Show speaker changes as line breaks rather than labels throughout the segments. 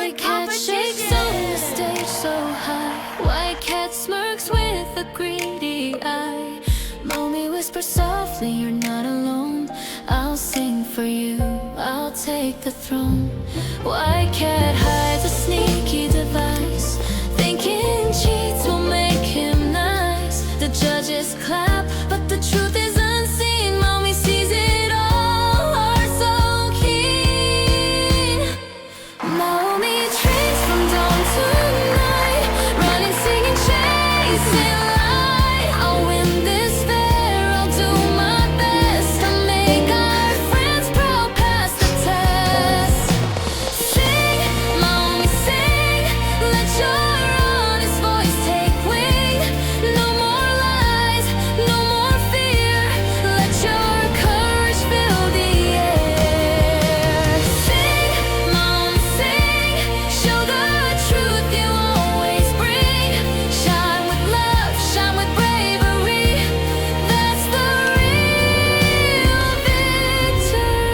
White cat shakes on the stage so high. White cat smirks with a greedy eye. Mommy whispers softly, you're not alone. I'll sing for you, I'll take the throne. White cat hides a sneaky device, thinking cheats will make him nice. The judges clap, but the truth is unseen. Mommy sees it all, heart so keen. Mommy trains from dawn to night, running, singing, chasing light. I'll win this fair, I'll do my best to make our friends proud past the test. Sing, mommy, sing, let your honest voice take wing. No more lies, no more fear, let your courage fill the air. Sing, mommy, sing, show the truth you always bring. Shine with love, shine with bravery, that's the real victory.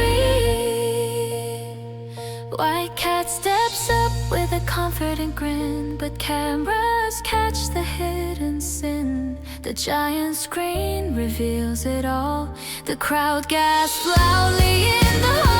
White cat steps up with a confident grin, but cameras catch the hidden sin. The giant screen reveals it all. The crowd gasps loudly in the hall.